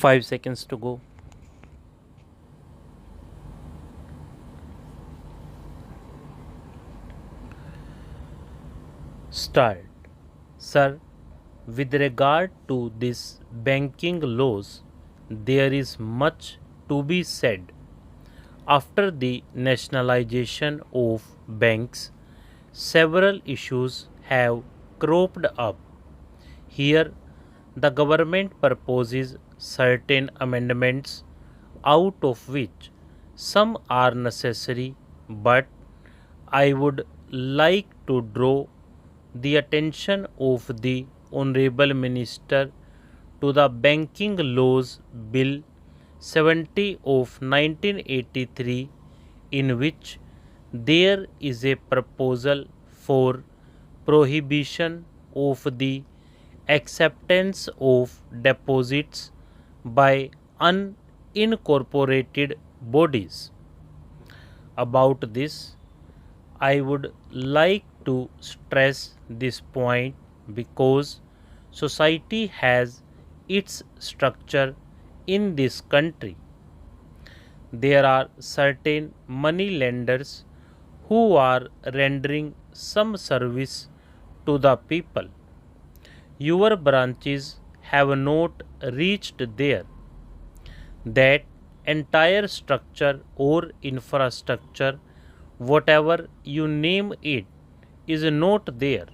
5 seconds to go. Start. Sir, with regard to this banking laws, there is much to be said. After the nationalization of banks, several issues have cropped up. Here, the government proposes certain amendments, out of which some are necessary, but I would like to draw the attention of the Honorable Minister to the Banking Laws Bill 70 of 1983, in which there is a proposal for prohibition of the acceptance of deposits by unincorporated bodies. About this, I would like to stress this point because society has its structure in this country. There are certain money lenders who are rendering some service to the people. Your branches have not reached there. That entire structure or infrastructure, whatever you name it, is not there.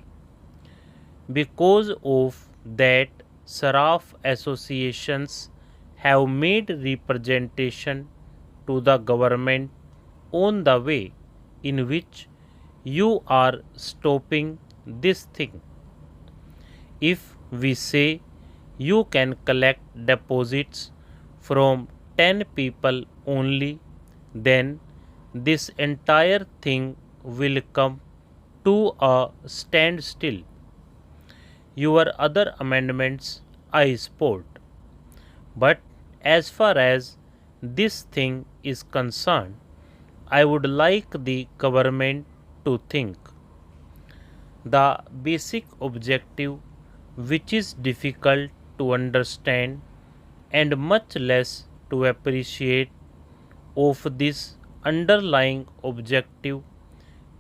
Because of that, Saraf associations have made representation to the government on the way in which you are stopping this thing. If we say you can collect deposits from 10 people only, then this entire thing will come to a standstill. Your other amendments I support, but as far as this thing is concerned, I would like the government to think. The basic objective, which is difficult to understand and much less to appreciate, of this underlying objective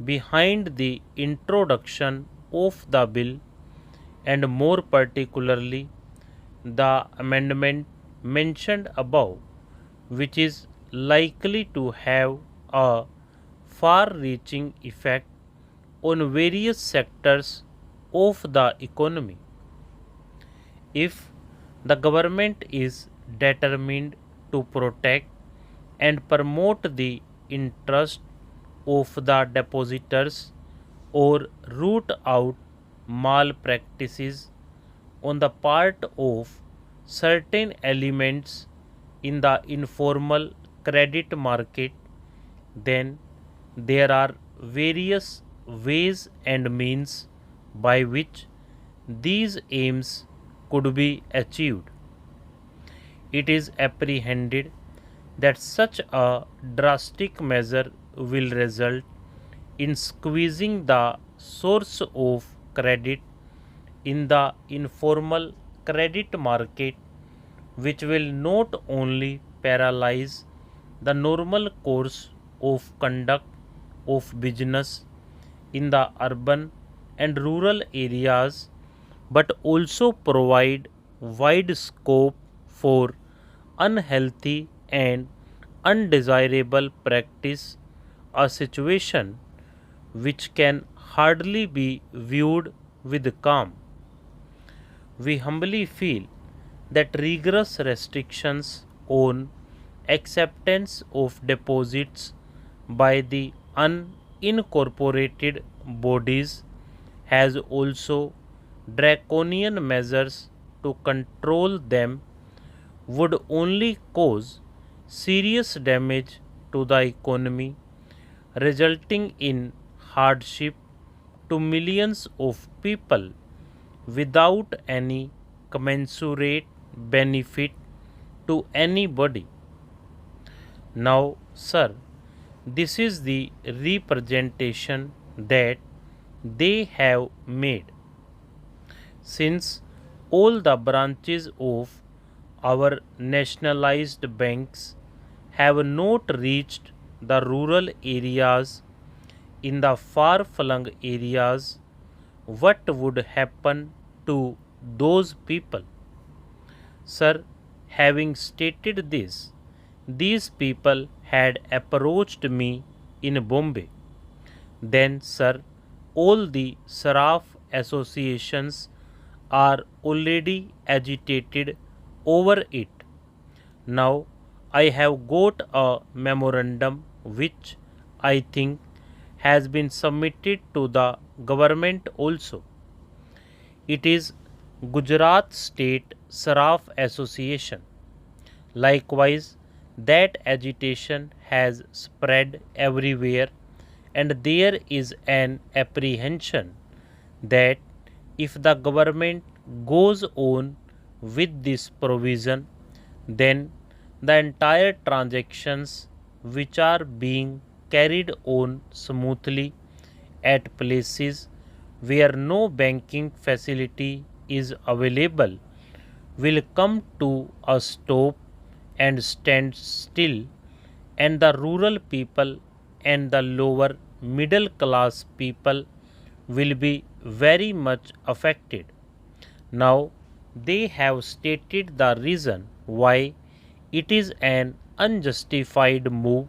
behind the introduction of the bill, and more particularly the amendment mentioned above, which is likely to have a far reaching effect on various sectors of the economy. If the government is determined to protect and promote the interest of the depositors or root out malpractices on the part of certain elements in the informal credit market, then there are various ways and means by which these aims could be achieved. It is apprehended that such a drastic measure will result in squeezing the source of credit in the informal credit market, which will not only paralyze the normal course of conduct of business in the urban and rural areas, but also provide wide scope for unhealthy and undesirable practice, a situation which can hardly be viewed with calm. We humbly feel that rigorous restrictions on acceptance of deposits by the unincorporated bodies has also draconian measures to control them would only cause serious damage to the economy, resulting in hardship to millions of people without any commensurate benefit to anybody. Now, sir, this is the representation that they have made. Since all the branches of Our nationalized banks have not reached the rural areas. In the far flung areas, what would happen to those people? Sir, having stated this, these people had approached me in Bombay. Then, sir, all the Saraf associations are already agitated over it. Now, I have got a memorandum which I think has been submitted to the government also. It is Gujarat State Saraf Association. Likewise, that agitation has spread everywhere, and there is an apprehension that if the government goes on with this provision, then the entire transactions which are being carried on smoothly at places where no banking facility is available will come to a stop and stand still, and the rural people and the lower middle class people will be very much affected. Now, they have stated the reason why it is an unjustified move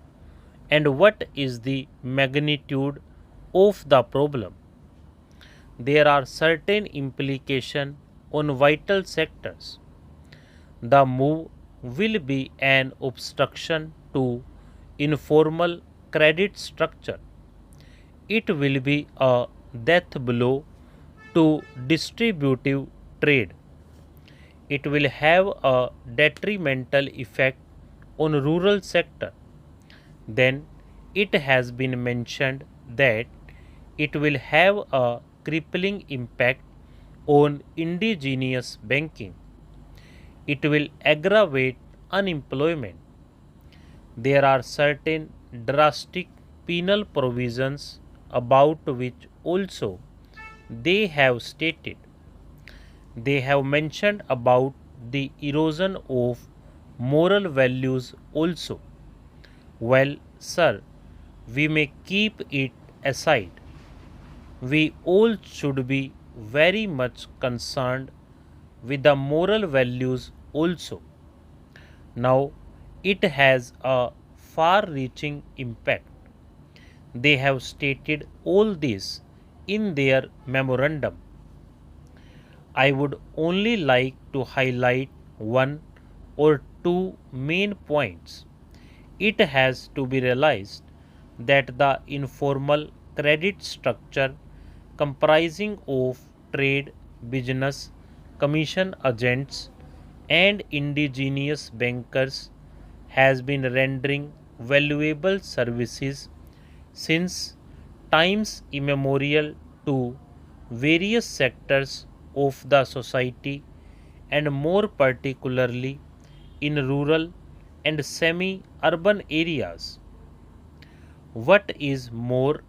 and what is the magnitude of the problem. There are certain implications on vital sectors. The move will be an obstruction to informal credit structure. It will be a death blow to distributive trade. It will have a detrimental effect on rural sector. Then it has been mentioned that it will have a crippling impact on indigenous banking. It will aggravate unemployment. There are certain drastic penal provisions about which also they have stated. They have mentioned about the erosion of moral values also. Well, sir, we may keep it aside. We all should be very much concerned with the moral values also. Now, it has a far reaching impact. They have stated all this in their memorandum. I would only like to highlight one or two main points. It has to be realized that the informal credit structure comprising of trade, business, commission agents, and indigenous bankers has been rendering valuable services since times immemorial to various sectors of the society, and more particularly in rural and semi urban areas. What is more,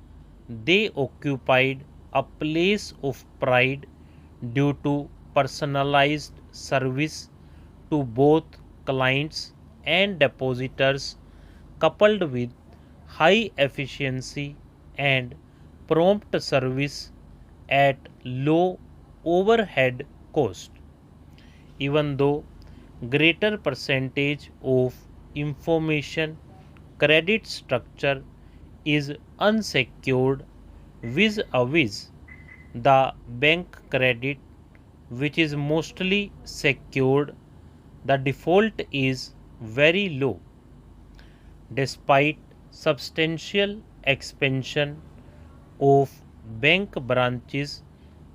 they occupied a place of pride due to personalized service to both clients and depositors, coupled with high efficiency and prompt service at low overhead cost. Even though greater percentage of information credit structure is unsecured vis-a-vis the bank credit, which is mostly secured, the default is very low. Despite substantial expansion of bank branches,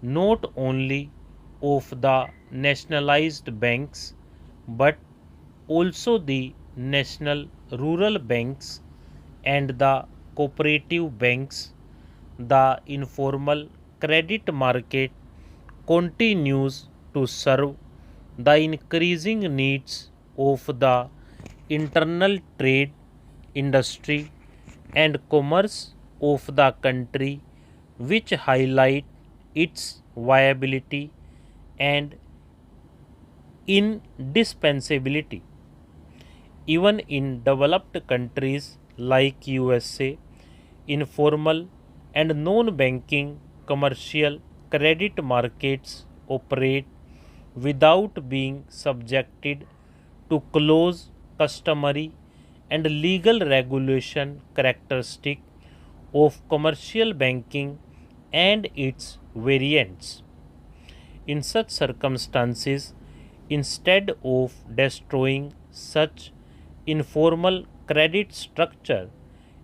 not only of the nationalized banks but also the national rural banks and the cooperative banks, the informal credit market continues to serve the increasing needs of the internal trade, industry, and commerce of the country, which highlight its viability and indispensability. Even in developed countries like USA, informal and non-banking commercial credit markets operate without being subjected to close customary and legal regulation characteristic of commercial banking and its variants. In such circumstances, instead of destroying such informal credit structure,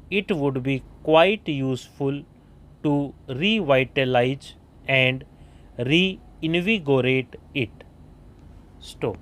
it would be quite useful to revitalize and reinvigorate it. Stop.